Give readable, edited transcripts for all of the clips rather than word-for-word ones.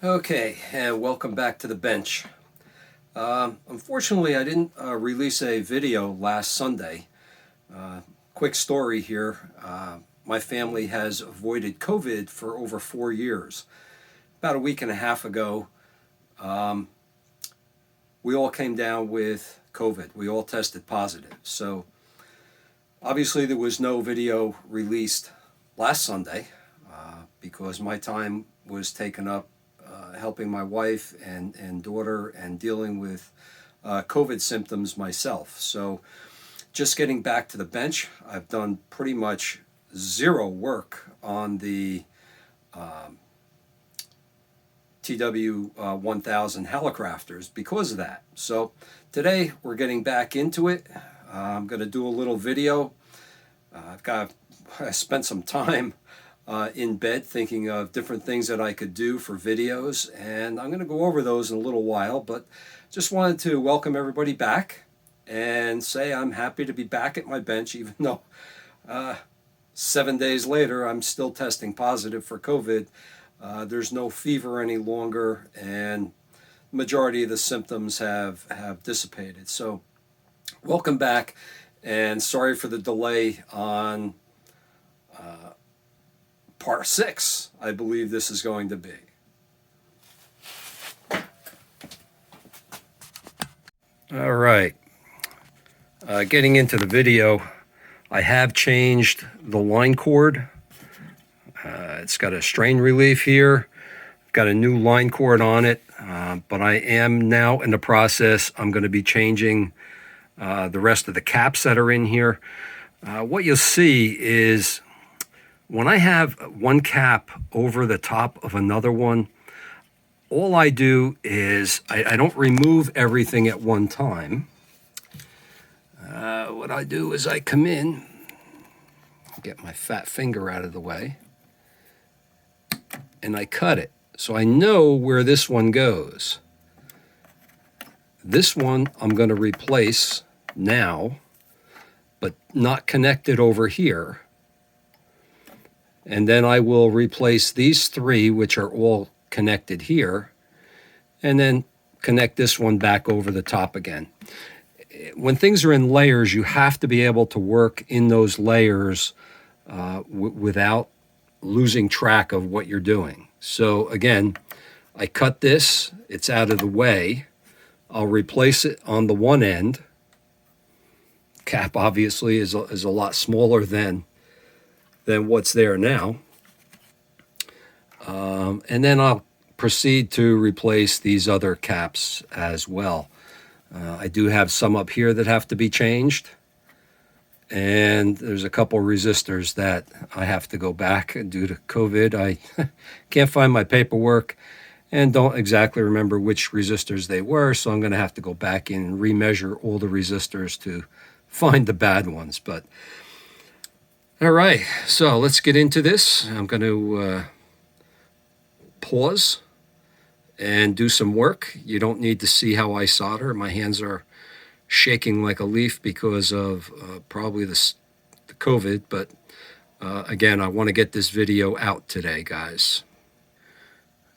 Okay, and welcome back to the bench. Unfortunately, I didn't release a video last Sunday. Quick story here. My family has avoided COVID for over 4 years. About a week and a half ago, we all came down with COVID. We all tested positive. So obviously there was no video released last Sunday because my time was taken up helping my wife and daughter and dealing with COVID symptoms myself. So just getting back to the bench, I've done pretty much zero work on the TW 1000 Hallicrafters because of that. So today we're getting back into it. I'm going to do a little video. I spent some time in bed thinking of different things that I could do for videos, and I'm going to go over those in a little while, but just wanted to welcome everybody back and say I'm happy to be back at my bench, even though 7 days later I'm still testing positive for COVID. There's no fever any longer, and the majority of the symptoms have dissipated. So welcome back, and sorry for the delay on part 6, I believe this is going to be. All right. Getting into the video, I have changed the line cord. It's got a strain relief here. Got a new line cord on it, but I am now in the process. I'm going to be changing the rest of the caps that are in here. What you'll see is when I have one cap over the top of another one, all I do is I don't remove everything at one time. What I do is I come in, get my fat finger out of the way, and I cut it. So I know where this one goes. This one I'm going to replace now, but not connected over here. And then I will replace these 3, which are all connected here, and then connect this one back over the top again. When things are in layers, you have to be able to work in those layers without losing track of what you're doing. So again, I cut this, it's out of the way. I'll replace it on the one end. Cap obviously is a lot smaller than what's there now. And then I'll proceed to replace these other caps as well. I do have some up here that have to be changed, and there's a couple resistors that I have to go back due to COVID. I can't find my paperwork and don't exactly remember which resistors they were, so I'm going to have to go back in and remeasure all the resistors to find the bad ones. But all right, so let's get into this. I'm going to pause and do some work. You don't need to see how I solder. My hands are shaking like a leaf because of probably the COVID, but again, I want to get this video out today, guys.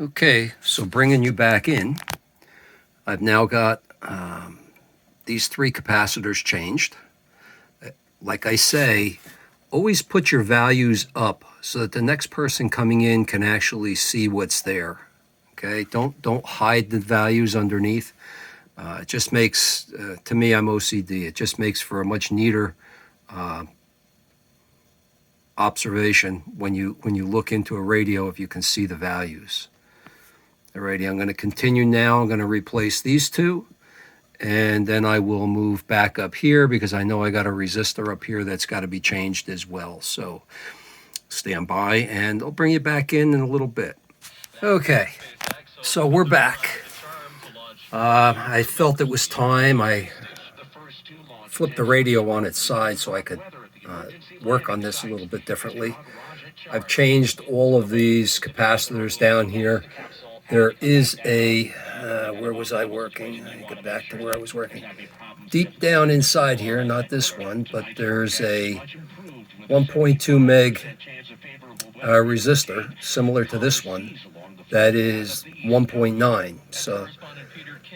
Okay, so bringing you back in, I've now got these 3 capacitors changed. Like I say, always put your values up so that the next person coming in can actually see what's there. Okay, don't hide the values underneath. It just makes, to me, I'm OCD. It just makes for a much neater observation when you look into a radio if you can see the values. Alrighty, I'm going to continue now. I'm going to replace these 2. And then I will move back up here because I know I got a resistor up here that's got to be changed as well. So stand by and I'll bring you back in a little bit. Okay, so we're back. I felt it was time. I flipped the radio on its side so I could work on this a little bit differently. I've changed all of these capacitors down here. There is a, where was I working? I get back to where I was working. Deep down inside here, not this one, but there's a 1.2 meg resistor, similar to this one, that is 1.9. So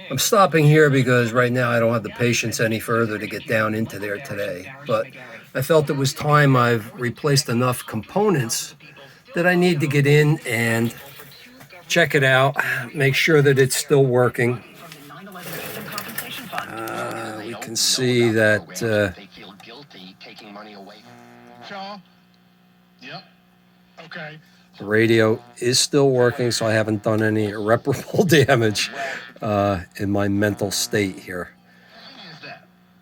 I'm stopping here because right now I don't have the patience any further to get down into there today. But I felt it was time. I've replaced enough components that I need to get in and check it out, make sure that it's still working. We can see that Yep. Okay. the radio is still working, so I haven't done any irreparable damage in my mental state here.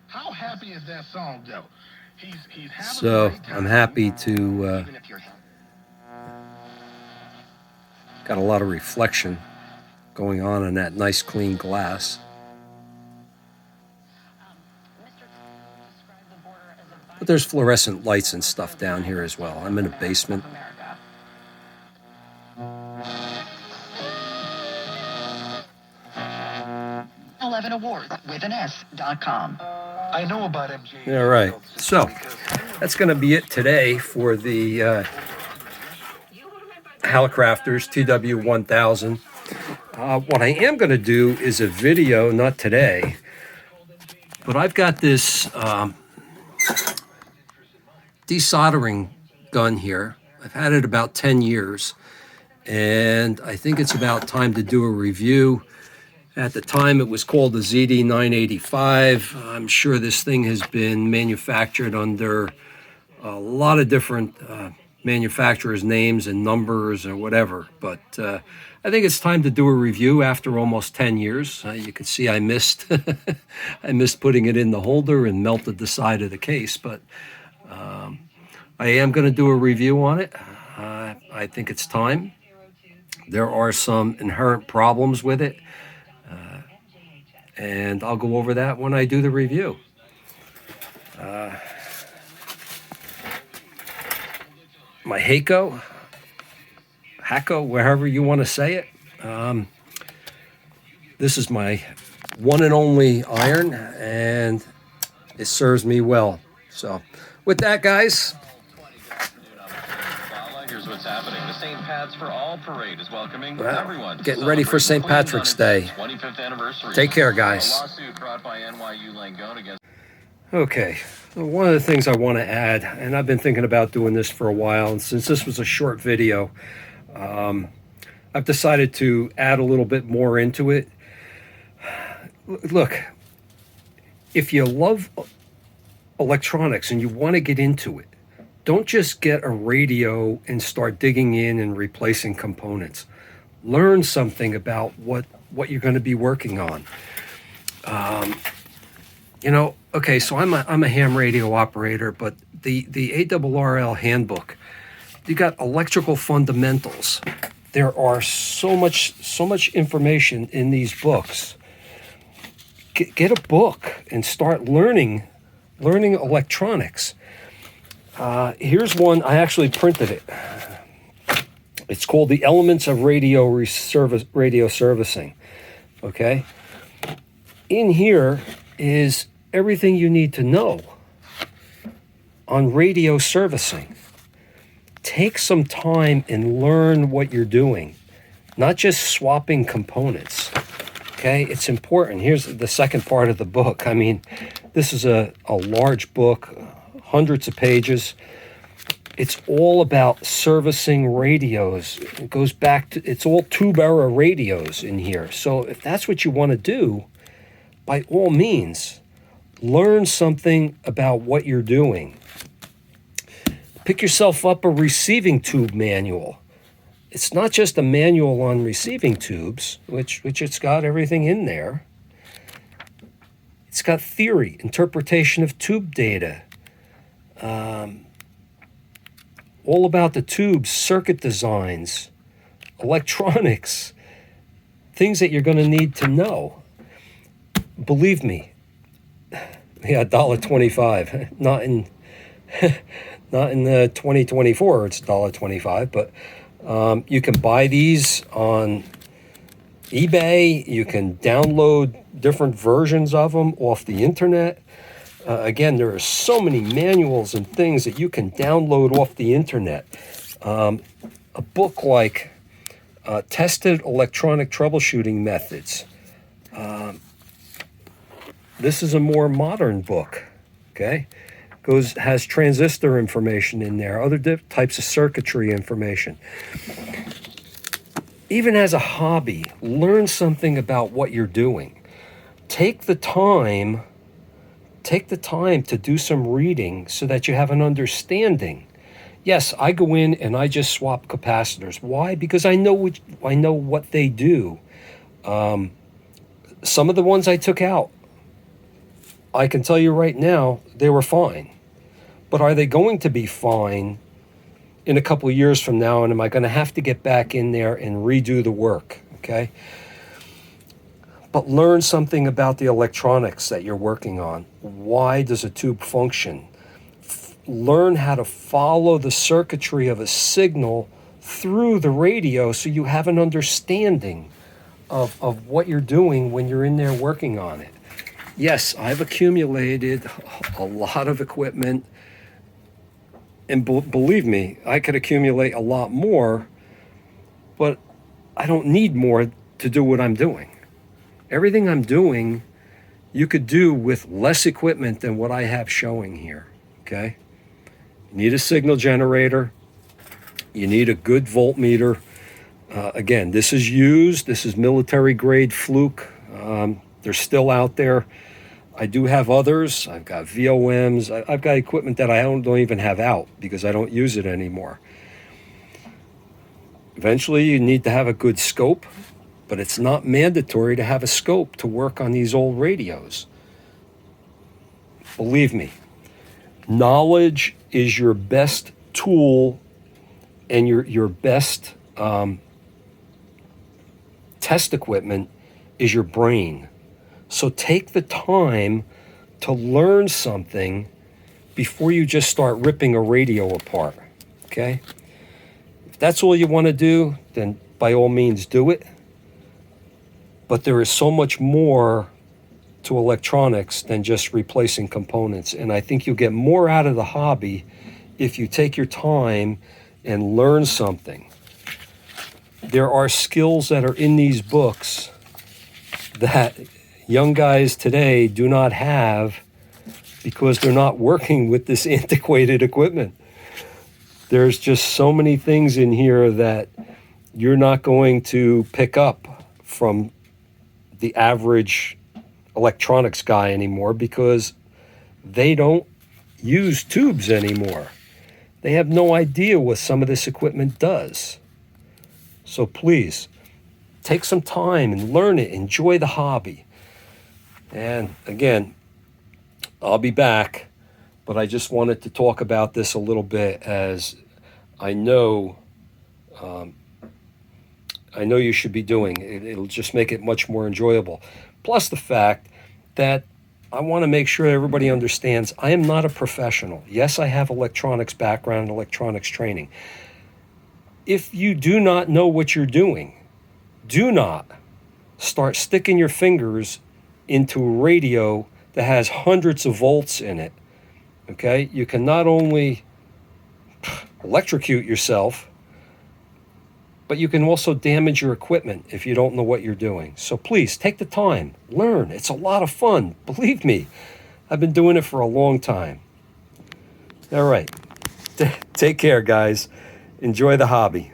How happy is that song, though? He's So I'm happy to got a lot of reflection going on in that nice clean glass. But there's fluorescent lights and stuff down here as well. I'm in a basement. awards.com. I know about MJ. All right. So that's going to be it today for the Hallicrafters TW 1000. What I am going to do is a video, not today, but I've got this desoldering gun here. I've had it about 10 years, and I think it's about time to do a review. At the time, it was called the ZD985. I'm sure this thing has been manufactured under a lot of different manufacturers' names and numbers or whatever, but I think it's time to do a review after almost 10 years. You can see I missed I missed putting it in the holder and melted the side of the case, but I am going to do a review on it. I think it's time. There are some inherent problems with it, and I'll go over that when I do the review. My Hakko, wherever you want to say it. This is my one and only iron, and it serves me well. So with that, guys, here's what's happening. The St. Pat's for All parade is welcoming everyone. Getting ready for St. Patrick's Day. 25th anniversary. Take care, guys. A lawsuit brought by NYU Langone against. Okay, so one of the things I want to add, and I've been thinking about doing this for a while, and since this was a short video, I've decided to add a little bit more into it. Look, if you love electronics and you want to get into it, don't just get a radio and start digging in and replacing components. Learn something about what you're going to be working on. Okay, so I'm a ham radio operator, but the ARRL handbook, you got electrical fundamentals. There are so much information in these books. Get a book and start learning electronics. Here's one. I actually printed it. It's called The Elements of Radio Servicing. Okay? In here is everything you need to know on radio servicing. Take some time and learn what you're doing, not just swapping components. Okay? It's important. Here's the second part of the book. I mean, this is a large book, hundreds of pages. It's all about servicing radios. It goes back to, it's all tube-era radios in here. So if that's what you want to do, by all means, learn something about what you're doing. Pick yourself up a receiving tube manual. It's not just a manual on receiving tubes, which it's got everything in there. It's got theory, interpretation of tube data, all about the tubes, circuit designs, electronics, things that you're going to need to know. Believe me, yeah, $1.25. Not in 2024, it's $1.25, but you can buy these on eBay. You can download different versions of them off the internet. Again, there are so many manuals and things that you can download off the internet. A book like Tested electronic troubleshooting methods. This is a more modern book, okay? Has transistor information in there, other types of circuitry information. Even as a hobby, learn something about what you're doing. Take the time to do some reading so that you have an understanding. Yes, I go in and I just swap capacitors. Why? Because I know what they do. Some of the ones I took out, I can tell you right now, they were fine. But are they going to be fine in a couple of years from now? And am I going to have to get back in there and redo the work? Okay. But learn something about the electronics that you're working on. Why does a tube function? Learn how to follow the circuitry of a signal through the radio so you have an understanding of what you're doing when you're in there working on it. Yes, I've accumulated a lot of equipment, and believe me, I could accumulate a lot more, but I don't need more to do what I'm doing. Everything I'm doing, you could do with less equipment than what I have showing here, okay? You need a signal generator. You need a good voltmeter. Again, this is used. This is military grade fluke. They're still out there. I do have others. I've got VOMs. I've got equipment that I don't even have out because I don't use it anymore. Eventually, you need to have a good scope, but it's not mandatory to have a scope to work on these old radios. Believe me, knowledge is your best tool and your best test equipment is your brain. So take the time to learn something before you just start ripping a radio apart, okay? If that's all you want to do, then by all means do it. But there is so much more to electronics than just replacing components. And I think you'll get more out of the hobby if you take your time and learn something. There are skills that are in these books that young guys today do not have because they're not working with this antiquated equipment. There's just so many things in here that you're not going to pick up from the average electronics guy anymore because they don't use tubes anymore. They have no idea what some of this equipment does. So please, take some time and learn it. Enjoy the hobby. And again, I'll be back, but I just wanted to talk about this a little bit as I know you should be doing. It'll just make it much more enjoyable. Plus the fact that I want to make sure everybody understands I am not a professional. Yes, I have electronics background and electronics training. If you do not know what you're doing, do not start sticking your fingers into a radio that has hundreds of volts in it, okay? You can not only electrocute yourself, but you can also damage your equipment if you don't know what you're doing. So please, take the time, learn. It's a lot of fun. Believe me, I've been doing it for a long time. All right, take care, guys. Enjoy the hobby.